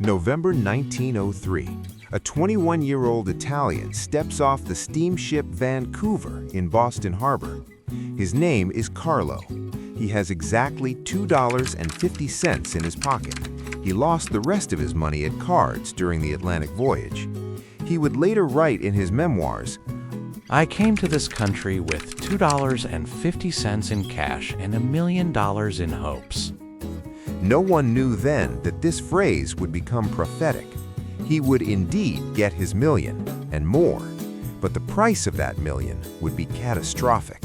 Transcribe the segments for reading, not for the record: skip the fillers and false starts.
November 1903, a 21-year-old Italian steps off the steamship Vancouver in Boston Harbor. His name is Carlo. He has exactly $2.50 in his pocket. He lost the rest of his money at cards during the Atlantic voyage. He would later write in his memoirs, "I came to this country with $2.50 in cash and $1 million in hopes." No one knew then that this phrase would become prophetic. He would indeed get his million and more, but the price of that million would be catastrophic.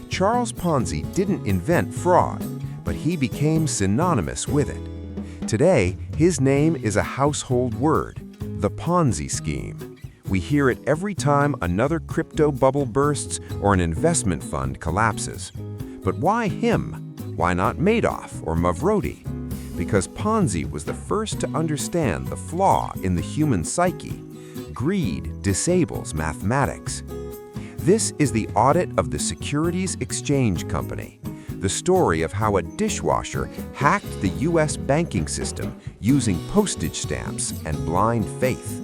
Charles Ponzi didn't invent fraud, but he became synonymous with it. Today, his name is a household word, the Ponzi scheme. We hear it every time another crypto bubble bursts or an investment fund collapses. But why him? Why not Madoff or Mavrodi? Because Ponzi was the first to understand the flaw in the human psyche. Greed disables mathematics. This is the audit of the Securities Exchange Company, the story of how a dishwasher hacked the U.S. banking system using postage stamps and blind faith.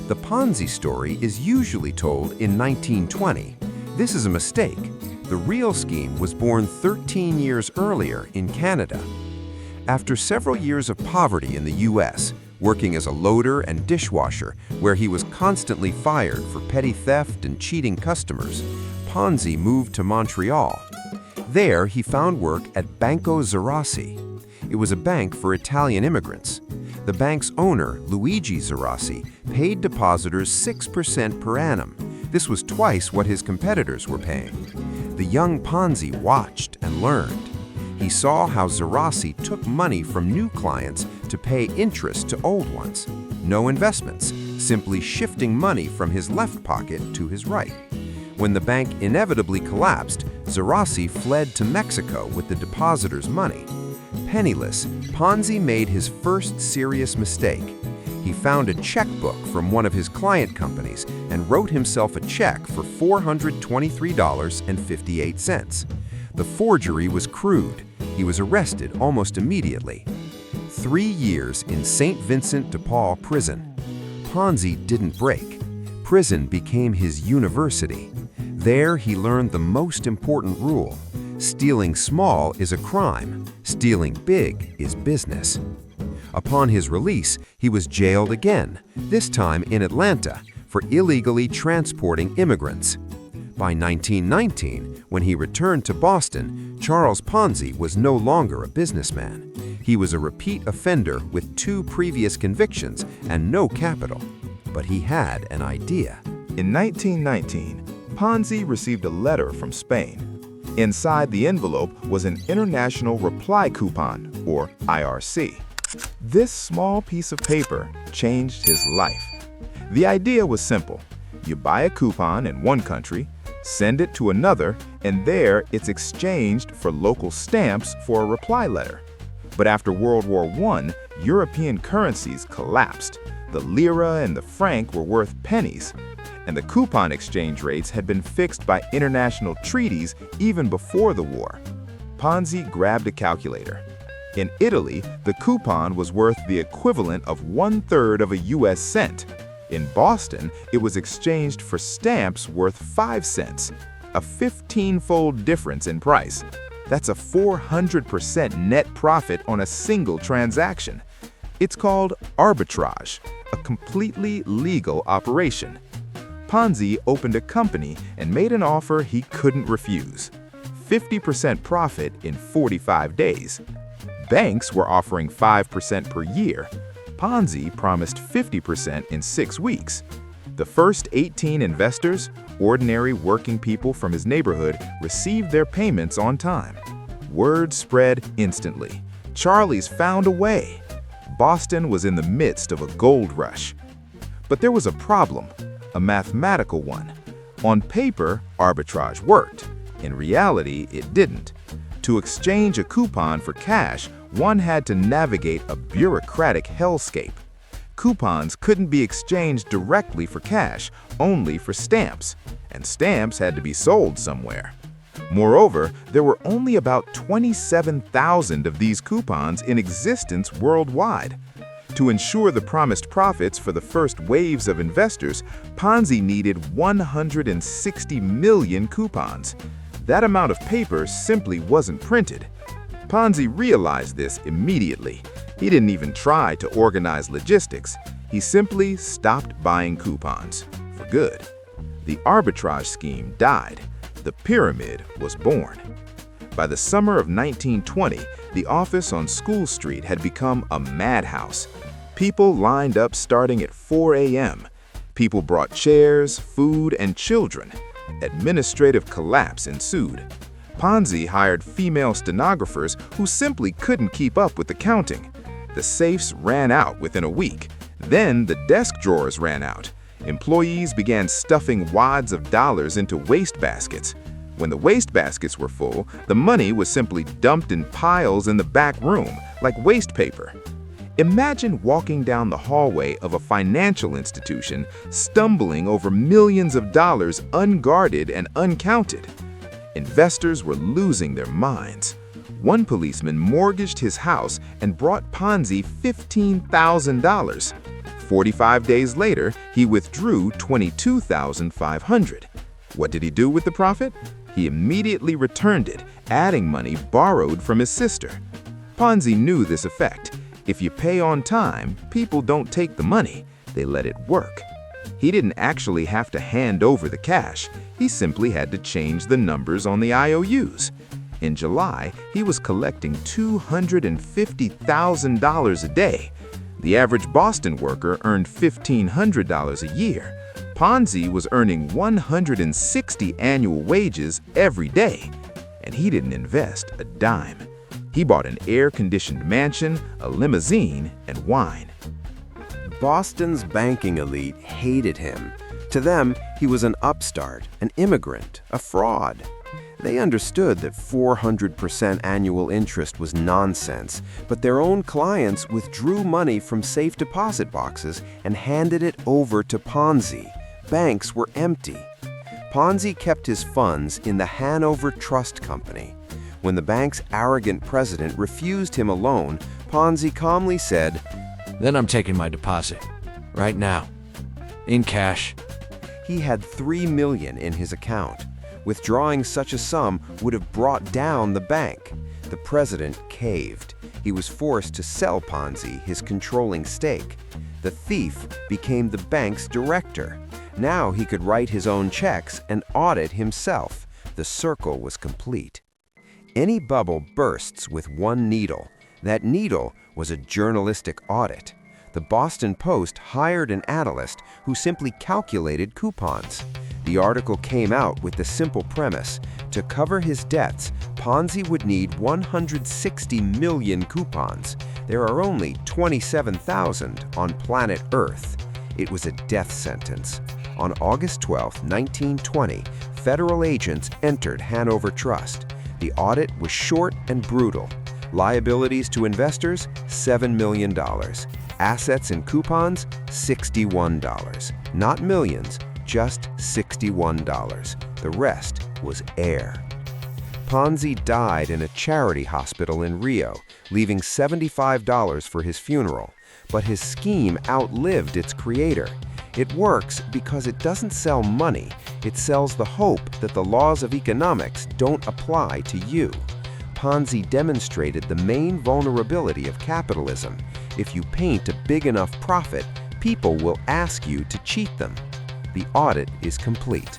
The Ponzi story is usually told in 1920. This is a mistake. The real scheme was born 13 years earlier in Canada. After several years of poverty in the U.S., working as a loader and dishwasher, where he was constantly fired for petty theft and cheating customers, Ponzi moved to Montreal. There, he found work at Banco Zerossi. It was a bank for Italian immigrants. The bank's owner, Luigi Zerossi, paid depositors 6% per annum. This was twice what his competitors were paying. The young Ponzi watched and learned. He saw how Zerossi took money from new clients to pay interest to old ones. No investments, simply shifting money from his left pocket to his right. When the bank inevitably collapsed, Zerossi fled to Mexico with the depositors' money. Penniless, Ponzi made his first serious mistake. He found a checkbook from one of his client companies and wrote himself a check for $423.58. The forgery was crude. He was arrested almost immediately. 3 years in St. Vincent de Paul prison. Ponzi didn't break. Prison became his university. There he learned the most important rule. Stealing small is a crime. Stealing big is business. Upon his release, he was jailed again, this time in Atlanta, for illegally transporting immigrants. By 1919, when he returned to Boston, Charles Ponzi was no longer a businessman. He was a repeat offender with 2 previous convictions and no capital. But he had an idea. In 1919, Ponzi received a letter from Spain. Inside the envelope was an International Reply Coupon, or IRC. This small piece of paper changed his life. The idea was simple. You buy a coupon in one country, send it to another, and there it's exchanged for local stamps for a reply letter. But after World War I, European currencies collapsed. The lira and the franc were worth pennies, and the coupon exchange rates had been fixed by international treaties even before the war. Ponzi grabbed a calculator. In Italy, the coupon was worth the equivalent of 1/3 of a US cent. In Boston, it was exchanged for stamps worth 5 cents, a 15-fold difference in price. That's a 400% net profit on a single transaction. It's called arbitrage, a completely legal operation. Ponzi opened a company and made an offer he couldn't refuse. 50% profit in 45 days. Banks were offering 5% per year. Ponzi promised 50% in 6 weeks. The first 18 investors, ordinary working people from his neighborhood, received their payments on time. Word spread instantly. Charlie's found a way. Boston was in the midst of a gold rush. But there was a problem, a mathematical one. On paper, arbitrage worked. In reality, it didn't. To exchange a coupon for cash, one had to navigate a bureaucratic hellscape. Coupons couldn't be exchanged directly for cash, only for stamps, and stamps had to be sold somewhere. Moreover, there were only about 27,000 of these coupons in existence worldwide. To ensure the promised profits for the first waves of investors, Ponzi needed 160 million coupons. That amount of paper simply wasn't printed. Ponzi realized this immediately. He didn't even try to organize logistics. He simply stopped buying coupons for good. The arbitrage scheme died. The pyramid was born. By the summer of 1920, the office on School Street had become a madhouse. People lined up starting at 4 a.m. People brought chairs, food, and children. Administrative collapse ensued. Ponzi hired female stenographers who simply couldn't keep up with the counting. The safes ran out within a week. Then the desk drawers ran out. Employees began stuffing wads of dollars into waste baskets. When the waste baskets were full, the money was simply dumped in piles in the back room, like waste paper. Imagine walking down the hallway of a financial institution, stumbling over millions of dollars unguarded and uncounted. Investors were losing their minds. One policeman mortgaged his house and brought Ponzi $15,000. 45 days later, he withdrew $22,500. What did he do with the profit? He immediately returned it, adding money borrowed from his sister. Ponzi knew this effect. If you pay on time, people don't take the money, they let it work. He didn't actually have to hand over the cash. He simply had to change the numbers on the IOUs. In July, he was collecting $250,000 a day. The average Boston worker earned $1,500 a year. Ponzi was earning 160 annual wages every day, and he didn't invest a dime. He bought an air-conditioned mansion, a limousine, and wine. Boston's banking elite hated him. To them, he was an upstart, an immigrant, a fraud. They understood that 400% annual interest was nonsense, but their own clients withdrew money from safe deposit boxes and handed it over to Ponzi. Banks were empty. Ponzi kept his funds in the Hanover Trust Company. When the bank's arrogant president refused him a loan, Ponzi calmly said, Then I'm taking my deposit. Right now. In cash. He had $3 million in his account. Withdrawing such a sum would have brought down the bank. The president caved. He was forced to sell Ponzi his controlling stake. The thief became the bank's director. Now he could write his own checks and audit himself. The circle was complete. Any bubble bursts with one needle. That needle was a journalistic audit. The Boston Post hired an analyst who simply calculated coupons. The article came out with the simple premise: to cover his debts, Ponzi would need 160 million coupons. There are only 27,000 on planet Earth. It was a death sentence. On August 12, 1920, federal agents entered Hanover Trust. The audit was short and brutal. Liabilities to investors, $7 million. Assets and coupons, $61. Not millions, just $61. The rest was air. Ponzi died in a charity hospital in Rio, leaving $75 for his funeral. But his scheme outlived its creator. It works because it doesn't sell money. It sells the hope that the laws of economics don't apply to you. Ponzi demonstrated the main vulnerability of capitalism. If you paint a big enough profit, people will ask you to cheat them. The audit is complete.